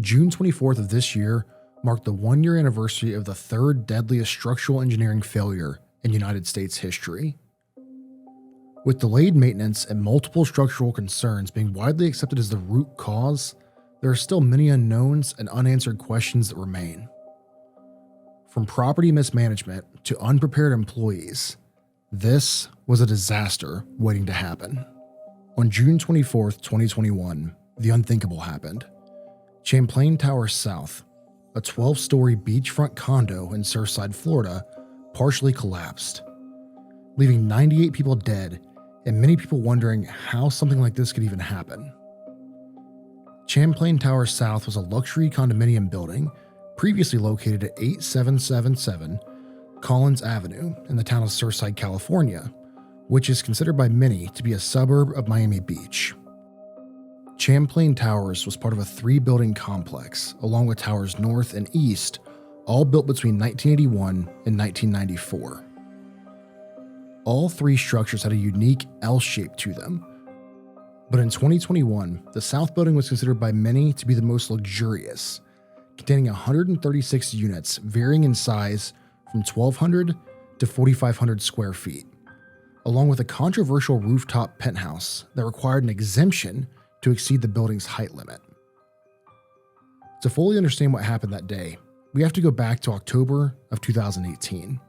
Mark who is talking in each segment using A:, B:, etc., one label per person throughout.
A: June 24th of this year marked the one-year anniversary of the third deadliest structural engineering failure in United States history. With delayed maintenance and multiple structural concerns being widely accepted as the root cause, there are still many unknowns and unanswered questions that remain. From property mismanagement to unprepared employees, this was a disaster waiting to happen. On June 24th, 2021, the unthinkable happened. Champlain Tower South, a 12-story beachfront condo in Surfside, Florida, partially collapsed, leaving 98 people dead and many people wondering how something like this could even happen. Champlain Tower South was a luxury condominium building previously located at 8777 Collins Avenue in the town of Surfside, California, which is considered by many to be a suburb of Miami Beach. Champlain Towers was part of a 3-building complex, along with towers north and east, all built between 1981 and 1994. All 3 structures had a unique L shape to them, but in 2021, the South Building was considered by many to be the most luxurious, containing 136 units varying in size from 1,200 to 4,500 square feet, along with a controversial rooftop penthouse that required an exemption to exceed the building's height limit. To fully understand what happened that day, we have to go back to October of 2018.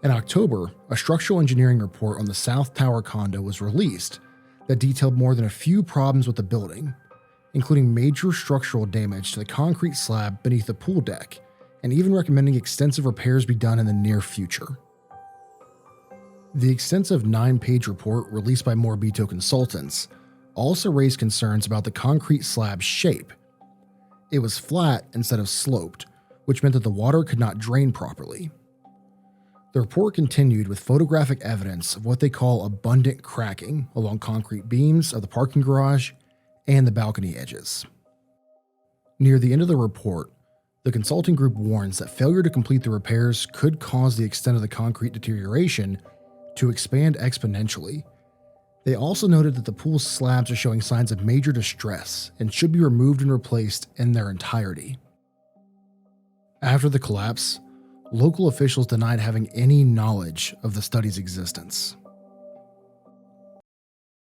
A: In October, a structural engineering report on the South Tower condo was released that detailed more than a few problems with the building, including major structural damage to the concrete slab beneath the pool deck, and even recommending extensive repairs be done in the near future. The extensive 9-page report released by Morabito Consultants also raised concerns about the concrete slab's shape. It was flat instead of sloped, which meant that the water could not drain properly. The report continued with photographic evidence of what they call abundant cracking along concrete beams of the parking garage and the balcony edges. Near the end of the report, the consulting group warns that failure to complete the repairs could cause the extent of the concrete deterioration to expand exponentially. They also noted that the pool slabs are showing signs of major distress and should be removed and replaced in their entirety. After the collapse, local officials denied having any knowledge of the study's existence.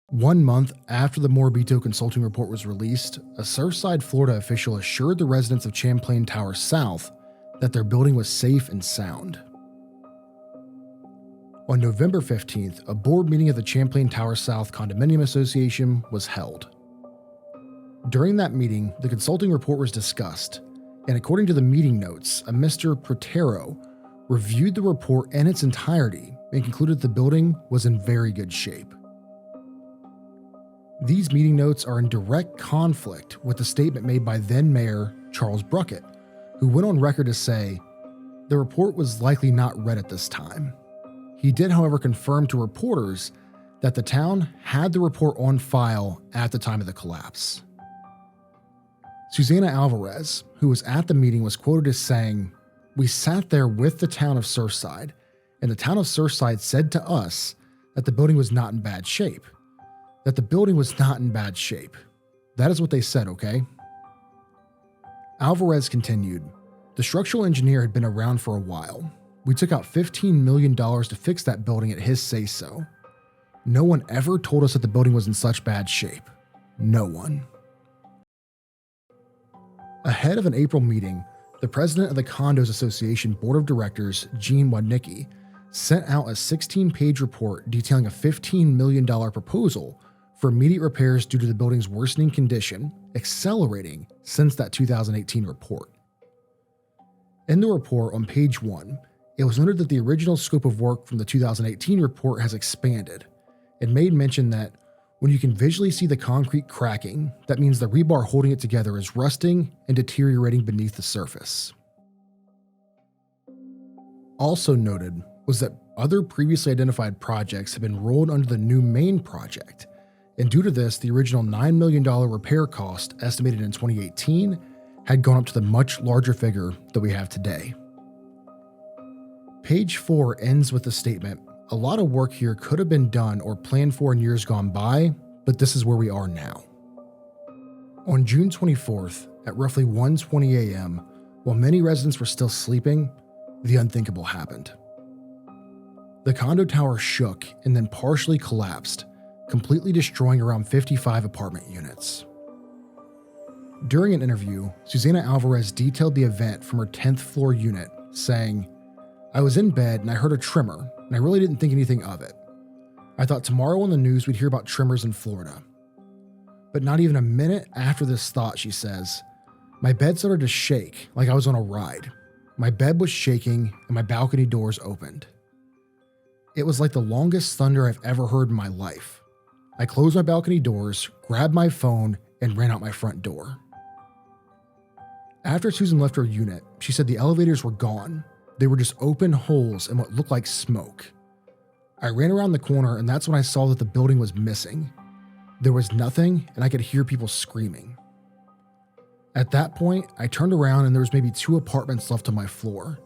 A: 1 month after the Morabito Consulting report was released, a Surfside, Florida official assured the residents of Champlain Tower South that their building was safe and sound. On November 15th, a board meeting of the Champlain Tower South Condominium Association was held. During that meeting, the consulting report was discussed, and according to the meeting notes, a Mr. Protero reviewed the report in its entirety and concluded the building was in very good shape. These meeting notes are in direct conflict with the statement made by then-Mayor Charles Bruckett, who went on record to say, the report was likely not read at this time. He did, however, confirm to reporters that the town had the report on file at the time of the collapse. Susana Alvarez, who was at the meeting, was quoted as saying, "We sat there with the town of Surfside, and the town of Surfside said to us that the building was not in bad shape. That the building was not in bad shape. That is what they said, okay?" Alvarez continued, "The structural engineer had been around for a while. We took out $15 million to fix that building at his say-so. No one ever told us that the building was in such bad shape. No one." Ahead of an April meeting, the president of the Condos Association Board of Directors, Gene Wadnicki, sent out a 16-page report detailing a $15 million proposal for immediate repairs due to the building's worsening condition, accelerating since that 2018 report. In the report on page 1, it was noted that the original scope of work from the 2018 report has expanded. It made mention that when you can visually see the concrete cracking, that means the rebar holding it together is rusting and deteriorating beneath the surface. Also noted was that other previously identified projects have been rolled under the new main project, and due to this, the original $9 million repair cost estimated in 2018 had gone up to the much larger figure that we have today. Page 4 ends with the statement, "A lot of work here could have been done or planned for in years gone by, but this is where we are now." On June 24th, at roughly 1:20 a.m., while many residents were still sleeping, the unthinkable happened. The condo tower shook and then partially collapsed, completely destroying around 55 apartment units. During an interview, Susana Alvarez detailed the event from her 10th floor unit, saying, "I was in bed and I heard a tremor, and I really didn't think anything of it. I thought tomorrow on the news we'd hear about tremors in Florida. But not even a minute after this thought," she says, "my bed started to shake like I was on a ride. My bed was shaking and my balcony doors opened. It was like the longest thunder I've ever heard in my life. I closed my balcony doors, grabbed my phone, and ran out my front door." After Susan left her unit, she said the elevators were gone. They were just open holes and what looked like smoke. "I ran around the corner and that's when I saw that the building was missing. There was nothing and I could hear people screaming. At that point, I turned around and there was maybe 2 apartments left on my floor.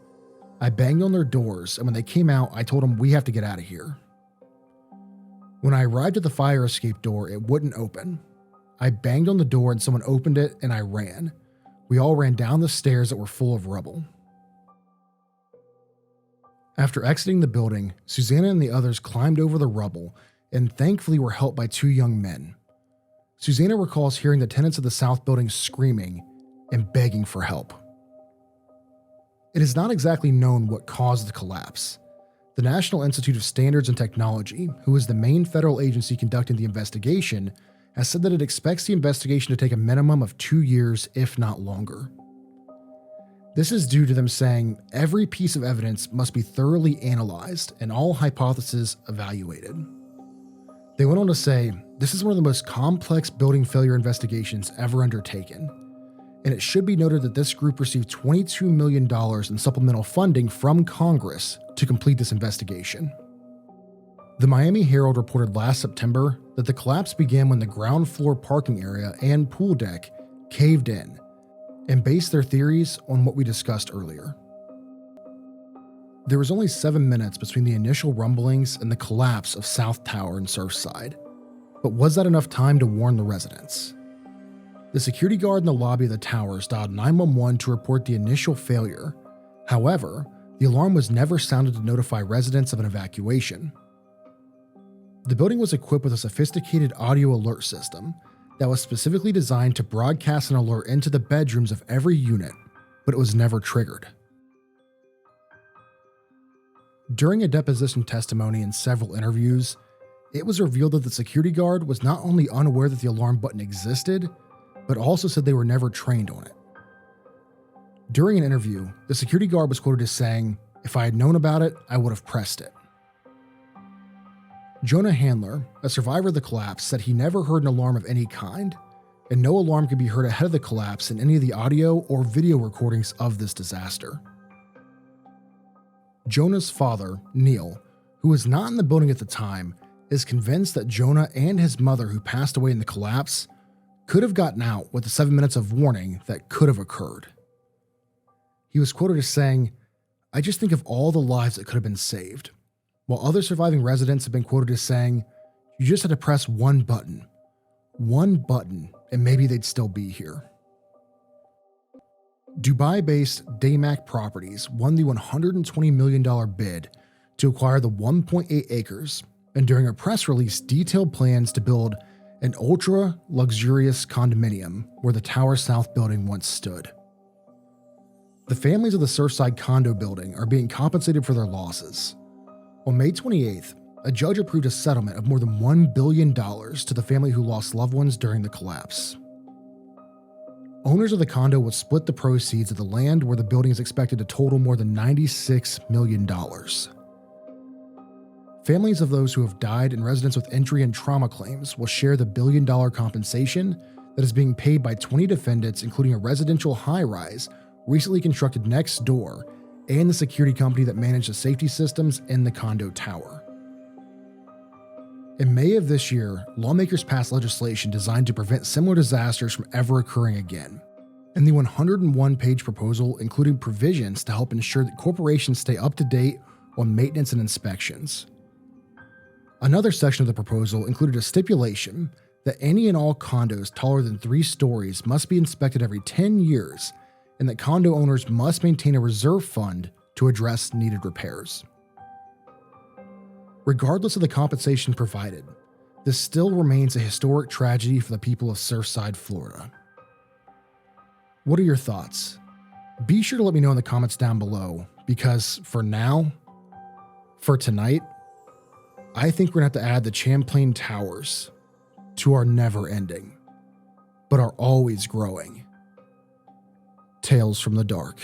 A: I banged on their doors and when they came out, I told them we have to get out of here. When I arrived at the fire escape door, it wouldn't open. I banged on the door and someone opened it and I ran. We all ran down the stairs that were full of rubble." After exiting the building, Susana and the others climbed over the rubble and thankfully were helped by 2 young men. Susana recalls hearing the tenants of the South Building screaming and begging for help. It is not exactly known what caused the collapse. The National Institute of Standards and Technology, who is the main federal agency conducting the investigation, has said that it expects the investigation to take a minimum of 2 years, if not longer. This is due to them saying every piece of evidence must be thoroughly analyzed and all hypotheses evaluated. They went on to say, "This is one of the most complex building failure investigations ever undertaken, and it should be noted that this group received $22 million in supplemental funding from Congress to complete this investigation." The Miami Herald reported last September that the collapse began when the ground floor parking area and pool deck caved in, and based their theories on what we discussed earlier. There was only 7 minutes between the initial rumblings and the collapse of South Tower in Surfside, but was that enough time to warn the residents? The security guard in the lobby of the towers dialed 911 to report the initial failure. However, the alarm was never sounded to notify residents of an evacuation. The building was equipped with a sophisticated audio alert system that was specifically designed to broadcast an alert into the bedrooms of every unit, but it was never triggered. During a deposition testimony and several interviews, it was revealed that the security guard was not only unaware that the alarm button existed, but also said they were never trained on it. During an interview, the security guard was quoted as saying, "If I had known about it, I would have pressed it." Jonah Handler, a survivor of the collapse, said he never heard an alarm of any kind, and no alarm could be heard ahead of the collapse in any of the audio or video recordings of this disaster. Jonah's father, Neil, who was not in the building at the time, is convinced that Jonah and his mother, who passed away in the collapse, could have gotten out with the 7 minutes of warning that could have occurred. He was quoted as saying, "I just think of all the lives that could have been saved," while other surviving residents have been quoted as saying, "You just had to press one button, and maybe they'd still be here." Dubai-based Daymac Properties won the $120 million bid to acquire the 1.8 acres, and during a press release detailed plans to build an ultra-luxurious condominium where the Tower South building once stood. The families of the Surfside condo building are being compensated for their losses. On May 28th, a judge approved a settlement of more than $1 billion to the family who lost loved ones during the collapse. Owners of the condo will split the proceeds of the land where the building is expected to total more than $96 million. Families of those who have died and residents with injury and trauma claims will share the $1 billion compensation that is being paid by 20 defendants, including a residential high-rise recently constructed next door and the security company that managed the safety systems in the condo tower. In May of this year, lawmakers passed legislation designed to prevent similar disasters from ever occurring again. And the 101-page proposal included provisions to help ensure that corporations stay up to date on maintenance and inspections. Another section of the proposal included a stipulation that any and all condos taller than 3 stories must be inspected every 10 years, and that condo owners must maintain a reserve fund to address needed repairs. Regardless of the compensation provided, this still remains a historic tragedy for the people of Surfside, Florida. What are your thoughts? Be sure to let me know in the comments down below, because for tonight, I think we're going to have to add the Champlain Towers to our never-ending, but are always growing Tales from the Dark.